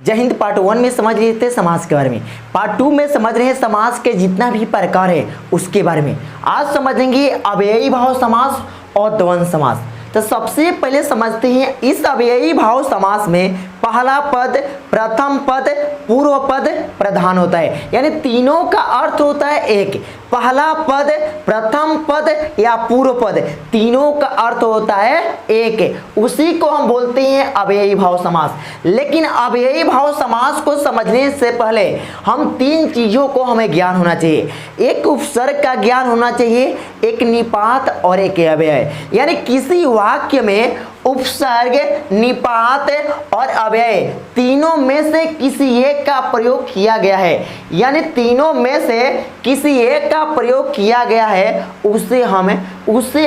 जय हिंद। पार्ट 1 में समझ रहे थे समास के बारे में, पार्ट 2 में समझ रहे हैं समास के जितना भी प्रकार है उसके बारे में। आज समझेंगे अव्ययी भाव समास और द्वंद्व समास। तो सबसे पहले समझते हैं इस अव्ययी भाव समास में पहला पद, प्रथम पद, पूर्व पद प्रधान होता है, यानी तीनों का अर्थ होता है एक। पहला पद, प्रथम पद या पूर्व पद, तीनों का अर्थ होता है एक। उसी को हम बोलते हैं अव्ययी भाव समास। लेकिन अव्ययी भाव समास को समझने से पहले हम तीन चीजों को हमें ज्ञान होना चाहिए। एक उपसर्ग का ज्ञान होना चाहिए, एक निपात और एक अव्यय। यानी किसी वाक्य में उपसर्ग, निपात और अव्यय तीनों में से किसी एक का प्रयोग किया गया है, यानी तीनों में से किसी एक का प्रयोग किया गया है, उसे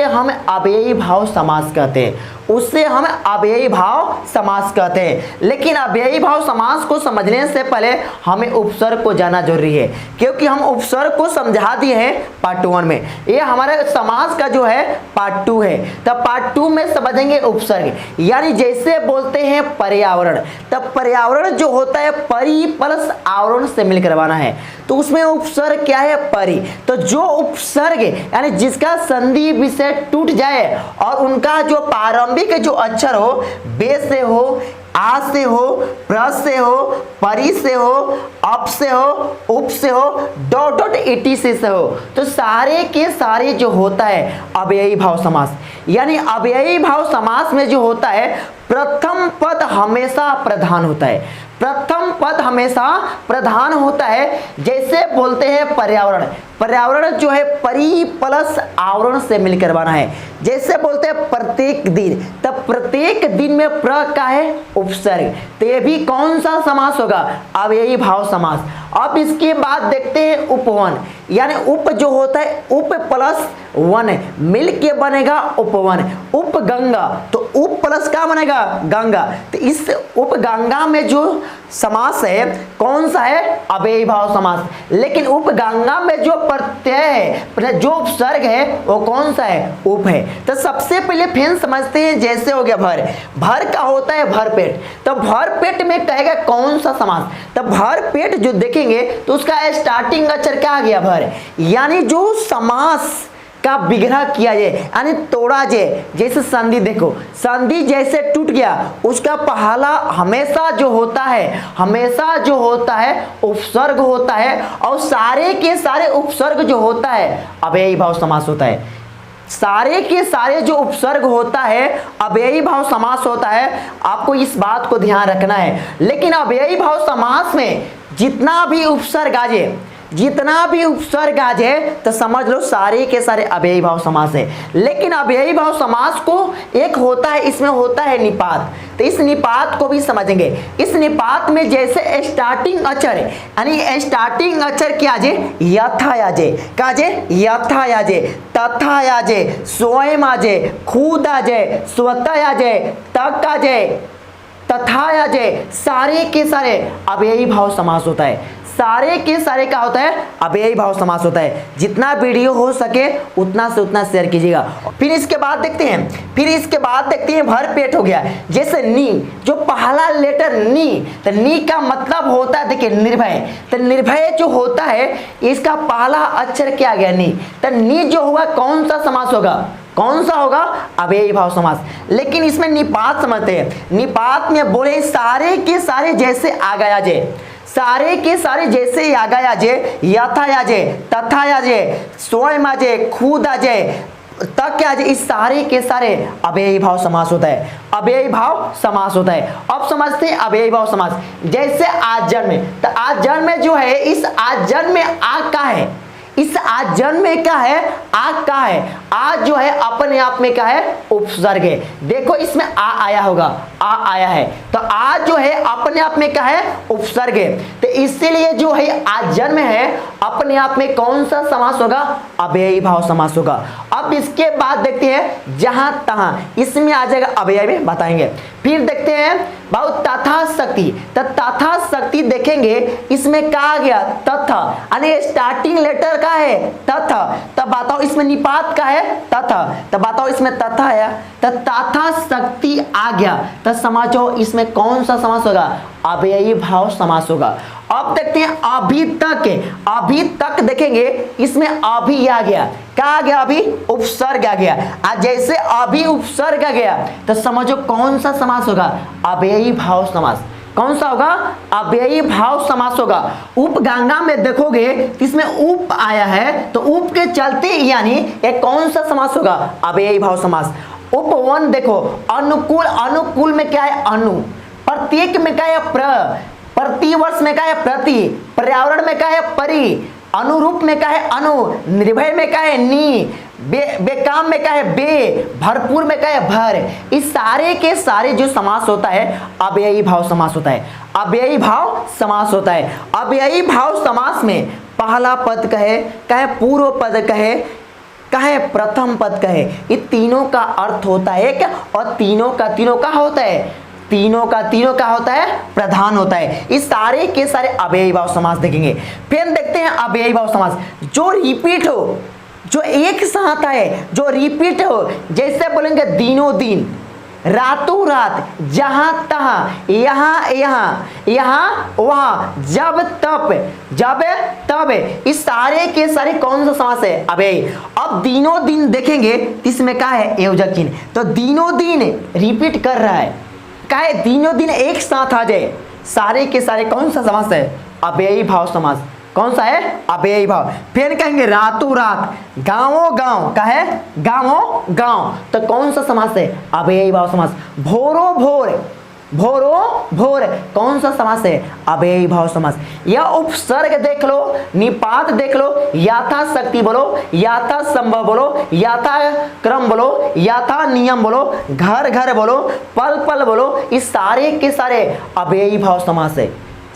हम अव्ययी भाव समास कहते हैं। उससे हम अव्ययी भाव समास कहते हैं। लेकिन अव्ययी भाव समास को समझने से पहले हमें उपसर्ग को जानना जरूरी है, क्योंकि हम उपसर्ग को समझा दिए हैं पार्ट 1 में। ये हमारे समास का जो है पार्ट 2 है। तब पार्ट 2 में समझेंगे उपसर्ग, यानी जैसे बोलते हैं पर्यावरण। तब पर्यावरण जो होता है परि प्लस आवरण से मिलकर बना है, तो उसमें उपसर्ग क्या है? परि। तो जो उपसर्ग यानी जिसका संधि विषय टूट जाए और उनका जो प्रारंभिक जो अक्षर हो, बे से हो, आ से हो, प्र से हो, परि से हो, अप से हो, उप से हो, डॉट डॉट etc से हो, तो सारे के सारे जो होता है अव्ययी भाव समास। यानी अव्ययी भाव समास में जो होता है प्रथम पद हमेशा प्रधान होता है। प्रथम पद हमेशा प्रधान होता है। जैसे बोलते हैं पर्यावरण, पर्यावरण जो है परि प्लस आवरण से मिलकर बना है। जैसे बोलते हैं प्रत्येक दिन, तब प्रत्येक दिन में प्र का है उपसर्ग, तो ये भी कौन सा समास होगा? अव्ययी भाव समास। अब इसके बाद देखते हैं उपवन, यानी उप जो होता है उप प्लस वन मिल के बनेगा उपवन। उप गंगा, तो उप प्लस क्या बनेगा? गंगा। तो इस उप गंगा में जो समास है कौन सा है? अव्ययी भाव समास। लेकिन उप गंगा में जो प्रत्यय है, जो उपसर्ग है, वो कौन सा है? उप है। तो सबसे पहले फिर समझते हैं, जैसे हो गया भर। भर का होता है भरपेट, तो भरपेट में कहेगा कौन सा समास? तो भरपेट जो देखेंगे तो उसका स्टार्टिंग अक्षर क्या आ गया? भर। यानी जो समास का विग्रह किया जाए, यानी तोड़ा जाए। जैसे संधि देखो, संधि जैसे टूट गया, उसका पहला हमेशा जो होता है उपसर्ग होता है, और सारे के सारे उपसर्ग जो होता है अव्ययी भाव समास होता है। सारे के सारे जो उपसर्ग होता है अव्ययी भाव समास होता है। आपको इस बात को ध्यान रखना है। लेकिन अव्ययी भाव समास में जितना भी उपसर्ग आ जाए तो समझ लो सारे के सारे अव्ययी भाव समास है। लेकिन अव्ययी भाव समास को एक होता है, इसमें होता है निपात। तो इस निपात को भी समझेंगे। इस निपात में जैसे स्टार्टिंग अक्षर है, यानी स्टार्टिंग अक्षर क्या आ जाए? यथा आ जाए, क्या जाए? यथा आ जाए, तथा आ जाए, स्वयं आ जाए, खुद आ जाए, स्वतः आ जाए, तक आ जाए, तथा आ जाए, सारे के सारे अव्ययी भाव समास होता है। सारे के सारे का होता है अव्ययी भाव समास होता है। जितना वीडियो हो सके उतना से उतना शेयर कीजिएगा। फिर इसके बाद देखते हैं भरपेट हो गया। जैसे नी, जो पहला लेटर नी, तो नी का मतलब होता है देखिए निर्भय। तो निर्भय जो होता है इसका पहला अक्षर क्या गया? नी। तो नी जो होगा कौन सा समास होगा? कौन सा होगा? अव्ययी भाव समास। लेकिन इसमें निपात समझते हैं। निपात में बोले सारे के सारे जैसे आ गया जे, सारे के सारे जैसे आ गया जे, यथा आ जाए, तथा आ जाए, स्वयं आ जाए, खुद आ जाए, तक क्या आ जाए, इस सारे के सारे अव्ययी भाव समास होता है। अव्ययी भाव समास होता है। अब समझते हैं अव्ययी भाव समास। जैसे आज जन्म में, तो आज जन्म में जो है, इस आज जन्म में आ का है, इस आज जन्म में क्या है? आ का है। आज जो है अपने आप में क्या है? उपसर्ग है। देखो इसमें आ आया होगा, आ आया है, तो आज जो है अपने आप में क्या है? उपसर्ग है। तो इसीलिए जो है आज जन्म है अपने आप में कौन सा समास होगा? अव्ययी भाव समास होगा। अब इसके बाद देखते हैं जहां तहां, इसमें आ जाएगा अव्यय में बताएंगे। फिर देखते हैं बहुत तथा शक्ति, तो तथा शक्ति देखेंगे इसमें क्या आ गया? तथा, यानी स्टार्टिंग लेटर का है तथा। तब बताओ इसमें निपात का है? तथा। तब बताओ इसमें तथा है, तो तथा शक्ति आ गया, तो समझो इसमें कौन सा समास होगा? अव्ययी भाव समास होगा। अब देखते हैं अभी तक। अभी तक देखेंगे, इसमें अभी आ गया, क्या आ गया? अभी उपसर्ग आ गया। आज जैसे अभी उपसर्ग आ गया तो समझो कौन सा समास होगा? अव्ययी भाव समास। कौन सा होगा? अव्ययी भाव समास होगा। उपगंगा में देखोगे इसमें उप आया है, तो उप के चलते यानी ये कौन सा समास होगा? अव्ययी भाव समास। उपवन देखो, अनुकूल, अनुकूल में क्या है? अनु। प्रत्येक में क्या है? प्र। प्रतिवर्ष में क्या है? प्रति। पर्यावरण में क्या है? परि। अनुरूप में क्या है? अनु। निर्भय में क्या है? नी। बेकाम में क्या है? बे। भरपूर में क्या है? भर। इस सारे के सारे जो समास होता है अव्ययी भाव समास होता है। अव्ययी भाव समास होता है। अव्ययी भाव समास में पहला पद कहे पूर्व पद कहे प्रथम पद कहे, ये तीनों का अर्थ होता है एक, और तीनों का होता है, तीनों का होता है प्रधान होता है। इस सारे के सारे अव्ययी भाव समास देखेंगे। फिर देखते हैं अव्ययी भाव समास जो रिपीट हो, जो एक साथ आए, जो रिपीट हो। जैसे बोलेंगे दिनों दिन, रातों रात, जहां तहां, यहाँ वहां, जब तब, इस सारे के सारे कौन सा समास है? अव्ययी। अब दिनों दिन देखेंगे इसमें क्या है? योजक चिन्ह। तो दिनों दिन रिपीट कर रहा है, क्या है? दिनों दिन एक साथ आ जाए, सारे के सारे कौन सा समास है? अव्ययी भाव समास। कौन सा है? अव्ययी भाव। फिर कहेंगे रातों रात, गांवों गांव, का है? गांवों गांव, तो कौन सा समास है? अव्ययी भाव समास। भोरो भोर, कौन सा समास है? अव्ययी भाव समास। या उपसर्ग देख लो, निपात देख लो, यथाशक्ति बोलो, यथासंभव बोलो, यथा क्रम बोलो, यथा नियम बोलो, घर बोलो, पल बोलो, इस सारे के सारे अव्ययी भाव समास है।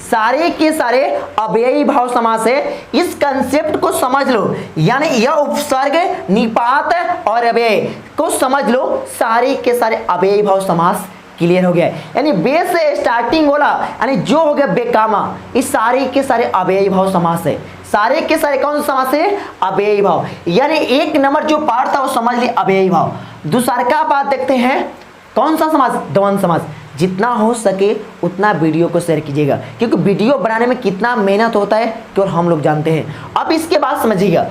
सारे के सारे अव्ययी भाव समास है। इस कंसेप्ट को समझ लो, यानी यह उपसर्ग, निपात और अव्यय को समझ लो, सारे के सारे अव्ययी भाव समास क्लियर हो गया। यानी बे से स्टार्टिंग वाला, यानी जो हो गया बेकामा, इस सारे के सारे अव्ययी भाव समास है। सारे के सारे कौन सा समास है? अव्ययी भाव। यानी एक नंबर जो पार्ट था वो समझ लिए अव्ययी भाव। दूसरा का बात देखते हैं, कौन सा समास? द्वंद्व समास। जितना हो सके उतना वीडियो को शेयर कीजिएगा, क्योंकि वीडियो बनाने में कितना मेहनत होता है केवल हम लोग जानते हैं। अब इसके बाद समझिएगा,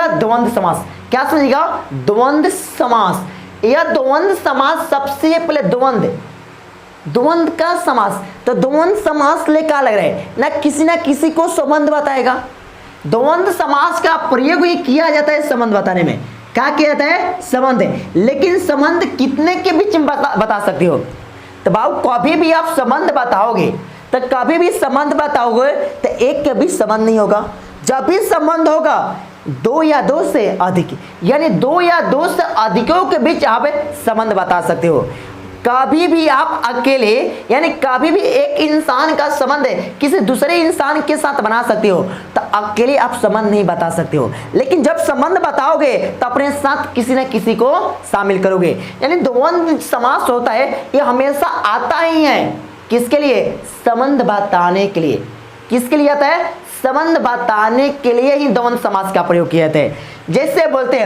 द्वंद्व समास। क्या समझिएगा? द्वंद्व समास। यह द्वंद्व समास सबसे पहले द्वंद्व का समास। तो द्वंद्व समास ले क्या लग रहा है? ना किसी को संबंध बताएगा। द्वंद्व समास का प्रयोग ही किया जाता है संबंध बताने में। क्या किया जाता है? संबंध। लेकिन संबंध कितने के बीच में बता सकते हो? तो बाबू कभी भी आप संबंध बताओगे तो एक के बीच संबंध नहीं होगा। जब भी संबंध होगा दो या दो से अधिक, यानी दो या दो से अधिकों के बीच आप संबंध बता सकते हो। कभी भी आप अकेले, यानी कभी भी एक इंसान का संबंध किसी दूसरे इंसान के साथ बना सकते हो, तो अकेले आप संबंध नहीं बता सकते हो। लेकिन जब संबंध बताओगे तो अपने साथ किसी न किसी को शामिल करोगे। यानी द्वंद्व समास होता है, ये हमेशा आता ही है किसके लिए? संबंध बताने के लिए। किसके लिए आता है? संबंध बताने के लिए ही द्वंद्व समास का प्रयोग किया जाता है। जैसे बोलते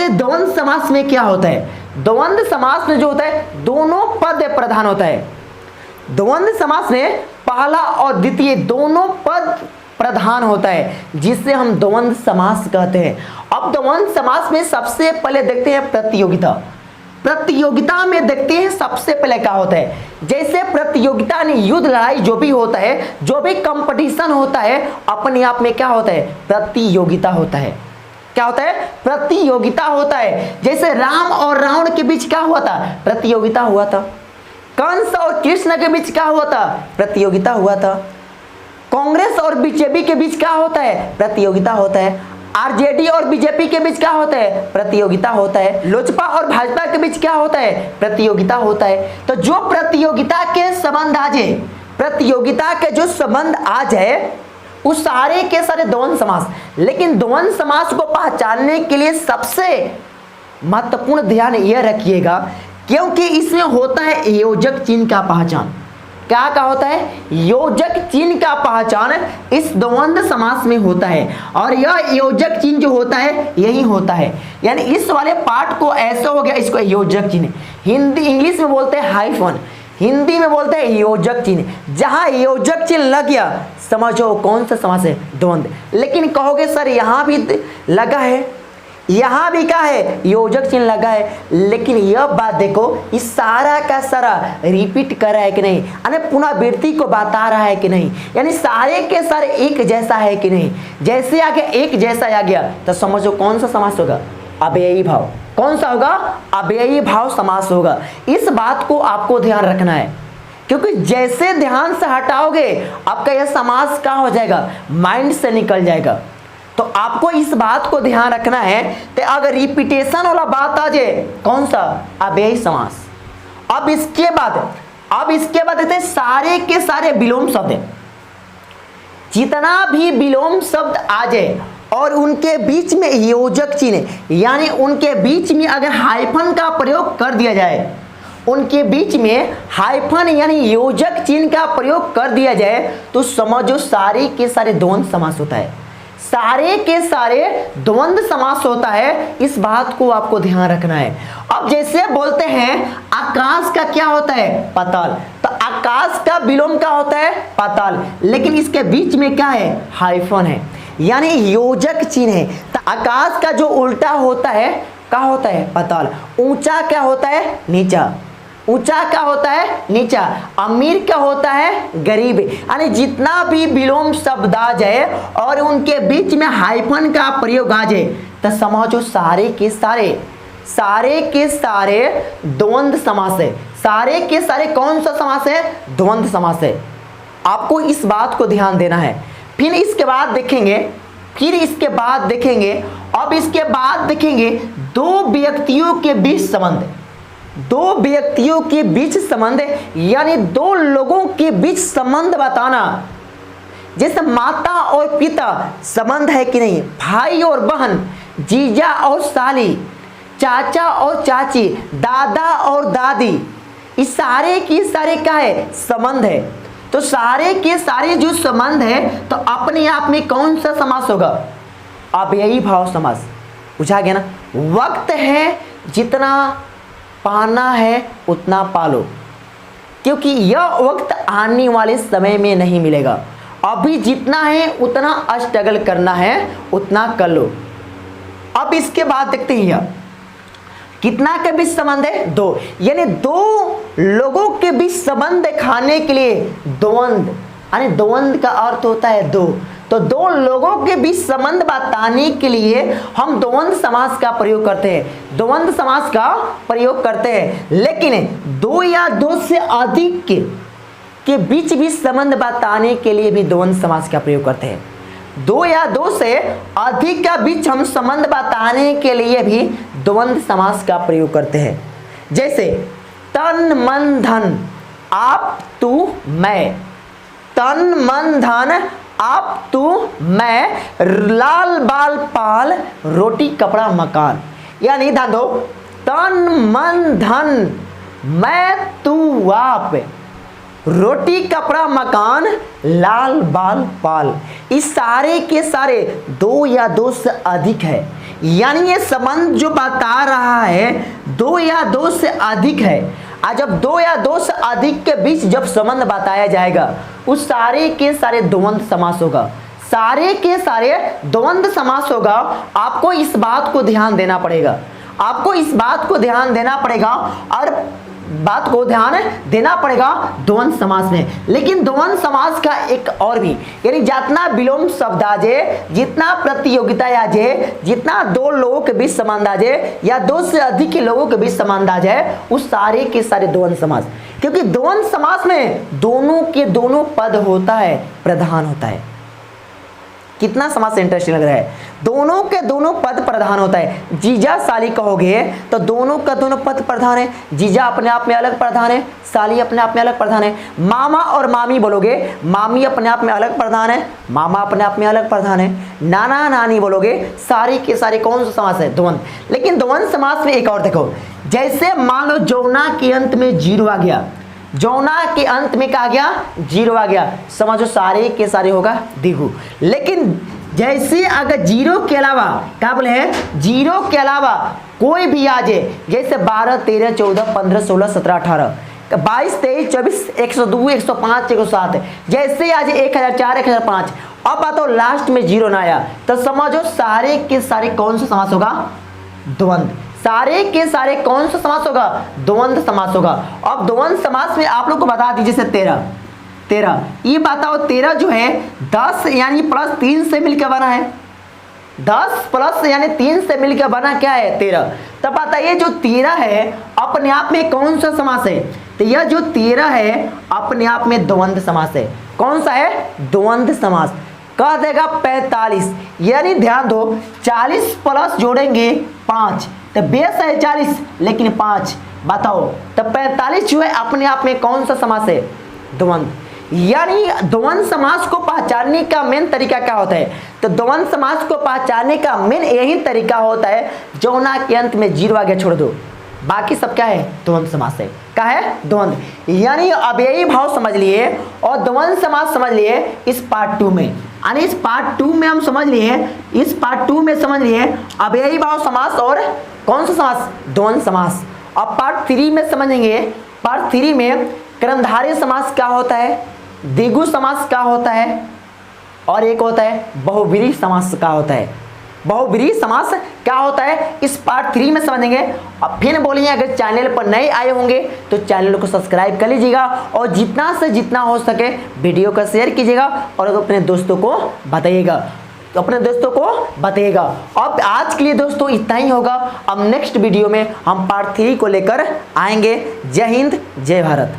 हैं द्वंद्व समास में क्या होता है? द्वंद्व समास में जो होता है दोनों पद प्रधान होता है। द्वंद्व समास में पहला और द्वितीय दोनों पद प्रधान होता है, जिससे हम द्वंद्व समास कहते हैं। अब द्वंद्व समास में सबसे पहले देखते हैं प्रतियोगिता में देखते हैं सबसे पहले क्या होता है। जैसे प्रतियोगिता ने युद्ध लड़ाई जो भी होता है, जो भी कंपटीशन होता है, अपने आप में क्या होता है? प्रतियोगिता होता है। क्या होता है? प्रतियोगिता होता है। जैसे राम और रावण के बीच क्या हुआ था? प्रतियोगिता हुआ था। कंस और कृष्ण के बीच क्या हुआ था? प्रतियोगिता हुआ था। कांग्रेस और बीजेपी के बीच क्या होता है? प्रतियोगिता होता है। आरजेडी और बीजेपी के बीच क्या होता है? प्रतियोगिता होता है। लोजपा और भाजपा के बीच क्या होता है? प्रतियोगिता होता है। तो जो प्रतियोगिता के संबंध आ जाए उस सारे के सारे द्वंद्व समास। लेकिन द्वंद्व समास को पहचानने के लिए सबसे महत्वपूर्ण ध्यान यह रखिएगा, क्योंकि इसमें होता है योजक चिन्ह का पहचान। क्या होता है? योजक चिन्ह का पहचान इस द्वंद्व समास में होता है, और यह योजक चिन्ह जो होता है यही होता है। यानी इस वाले पार्ट को ऐसा हो गया, इसको योजक चिन्ह, हिंदी इंग्लिश में बोलते हैं हाइफन। हिंदी में बोलते हैं योजक चिन्ह। जहां योजक चिन्ह लग गया समझो कौन सा समास है, द्वंद्व। लेकिन कहोगे सर यहाँ भी लगा है, यहाँ भी क्या है, योजक चिन्ह लगा है, लेकिन यह बात देखो इस सारा का सारा रिपीट कर रहा है कि नहीं, यानी पुनरावृत्ति को बता रहा है कि नहीं, यानी सारे के सारे एक जैसा है कि नहीं। जैसे आगे एक जैसा आ गया तो समझो कौन सा समास होगा, अव्ययी भाव। कौन सा होगा, अव्ययी भाव समास होगा। इस बात को आपको ध्यान रखना है, क्योंकि जैसे ध्यान से हटाओगे आपका यह समास क्या हो जाएगा, माइंड से निकल जाएगा। तो आपको इस बात को ध्यान रखना है। तो अगर रिपीटेशन वाला बात आ जाए, कौन सा, अव्ययी समास। अब इसके बाद देते हैं सारे के सारे विलोम शब्द। जितना भी विलोम शब्द आ जाए और उनके बीच में योजक चिन्ह, यानी उनके बीच में अगर हाइफन का प्रयोग कर दिया जाए, उनके बीच में हाइफन यानी योजक चिन्ह का प्रयोग कर दिया जाए, तो समझो सारे के सारे द्वंद्व समास होता है। सारे के सारे द्वंद्व समास होता है। इस बात को आपको ध्यान रखना है। अब जैसे बोलते हैं आकाश का क्या होता है, पाताल, तो आकाश का विलोम क्या होता है, पाताल, लेकिन इसके बीच में क्या है, हाइफन है, यानी योजक चिन्ह है। तो आकाश का जो उल्टा होता है क्या होता है, पाताल। ऊंचा क्या होता है, नीचा। ऊंचा क्या होता है, नीचा। अमीर क्या होता है, गरीब। यानी जितना भी विलोम शब्द आ जाए और उनके बीच में हाइफन का प्रयोग आ जाए, तो समझो सारे के सारे द्वंद्व समास है। सारे के सारे कौन सा समास है, द्वंद्व समास है। आपको इस बात को ध्यान देना है। फिर इसके बाद देखेंगे, अब इसके बाद देखेंगे दो व्यक्तियों के बीच संबंध। दो व्यक्तियों के बीच संबंध यानी दो लोगों के बीच संबंध बताना। जैसे माता और पिता संबंध है कि नहीं, भाई और बहन, जीजा और साली, चाचा और चाची, दादा और दादी, इस सारे की सारे क्या है, संबंध है। तो सारे के सारे जो संबंध है तो अपने आप में कौन सा समास होगा, अव्ययी भाव समास। बुझा गया ना। वक्त है जितना पाना है उतना पालो, क्योंकि यह वक्त आने वाले समय में नहीं मिलेगा। अभी जितना है उतना स्ट्रगल करना है, उतना कर लो। अब इसके बाद देखते हैं कितना के बीच संबंध है, दो, यानी दो लोगों के बीच संबंध दिखाने के लिए द्वंद्व, यानी द्वंद्व का अर्थ होता है दो। तो दो लोगों के बीच संबंध बताने के लिए हम द्वंद्व समास का प्रयोग करते हैं, द्वंद्व समास का प्रयोग करते हैं। लेकिन दो या दो से अधिक के बीच भी संबंध बताने के लिए भी द्वंद्व समास का प्रयोग करते हैं। दो या दो से अधिक का बीच हम संबंध बताने के लिए भी द्वंद्व समास का प्रयोग करते हैं। जैसे तन मन धन, आप तू मैं। तन मन धन, आप तू मैं, लाल बाल पाल, रोटी कपड़ा मकान। यानी ध्यान दो, तन मन धन, मैं तू आप, रोटी कपड़ा मकान, लाल बाल पाल, इस सारे के सारे दो या दो से अधिक है। यानी ये संबंध जो बता रहा है दो या दो से अधिक है। आज जब दो या दो से अधिक के बीच जब संबंध बताया जाएगा उस सारे के सारे द्वंद्व समास होगा। सारे के सारे द्वंद्व समास होगा। आपको इस बात को ध्यान देना पड़ेगा, आपको इस बात को ध्यान देना पड़ेगा और बात को ध्यान देना पड़ेगा द्वंद्व समास में। लेकिन द्वंद्व समास का एक और भी, यानी जितना विलोम शब्द आ जाए, जितना प्रतियोगिता आ जाए, जितना दो लोगों के बीच संबंध आ जाए या दो से अधिक के लोगों के बीच संबंध आ जाए, उस सारे के सारे द्वंद्व समास। क्योंकि द्वंद्व समास में दोनों के दोनों पद होता है, प्रधान होता है। कितना समास इंटरेस्टिंग लग रहा है, दोनों के दोनों पद प्रधान होता है। जीजा साली कहोगे तो दोनों का दोनों पद प्रधान है। जीजा अपने आप में अलग प्रधान है, साली अपने आप में अलग प्रधान है। मामा और मामी बोलोगे, मामी अपने आप में अलग प्रधान है, मामा अपने आप में अलग प्रधान है। नाना नानी बोलोगे, सारे के सारे कौन सा समास है, द्वंद्व। लेकिन द्वंद्व समास में एक और देखो, जैसे मान लो जौना के अंत में जीरो आ गया, जौना के अंत में क्या आ गया, जीरो आ गया, समझो सारे के सारे होगा द्विगु। लेकिन जैसे अगर जीरो के अलावा क्या बोले हैं, जीरो के अलावा कोई भी आ जाए, जैसे 12 13 14 15 16 17 18, 22, 23, 24, 102, 105, 107 जैसे आज 1004, 1005। अब बताओ लास्ट में जीरो ना आया तो समझो सारे के सारे कौन सा समास होगा? द्वंद्व। सारे के सारे कौन सा समास होगा? द्वंद्व समास होगा। अब द्वंद्व समास में आप लोग को बता दीजिए से 13 ये बताओ 13 जो है 10 यानी प्लस 3 से मिलकर बना है। 10 प्लस यानी 3 से मिलकर बना क्या है? 13। तब बताइए जो 13 है अपने आप में कौन सा समास है? तो यह जो 13 है अपने आप में द्वंद्व समास है। कौन सा है? द्वंद्व समास। कह देगा 45 यानी ध्यान दो 40 प्लस जोड़ेंगे 5 तो बेस है 40 लेकिन 5 बताओ तो 45 जो है अपने आप में कौन सा समास है? द्वंद्व। यानी द्वंद्व समास को पहचानने का मेन तरीका क्या होता है? तो द्वंद्व समास को पहचानने का मेन यही तरीका होता है जो ना के अंत में जीरो आगे छोड़ दो, बाकी सब क्या है? द्वंद्व समास है। क्या है? द्वंद्व। यानी अव्ययी भाव समझ लिए और द्वंद्व समास समझ लिए इस पार्ट 2 में। यानी इस पार्ट 2 में हम समझ लिए, इस पार्ट 2 में समझ लिए अव्ययी भाव समास और कौन सा समास? द्वंद्व समास। अब पार्ट 3 में समझेंगे। पार्ट 3 में कर्मधारय समास क्या होता है, द्विगु समास क्या होता है और एक होता है बहुब्रीहि समास क्या होता है। बहुब्रीहि समास क्या होता है इस पार्ट 3 में समझेंगे। अब फिर बोलिए अगर चैनल पर नए आए होंगे तो चैनल को सब्सक्राइब कर लीजिएगा और जितना से जितना हो सके वीडियो को शेयर कीजिएगा और अपने दोस्तों को बताइएगा, तो अपने दोस्तों को बताइएगा। अब आज के लिए दोस्तों इतना ही होगा। अब नेक्स्ट वीडियो में हम पार्ट 3 को लेकर आएंगे। जय हिंद, जय भारत।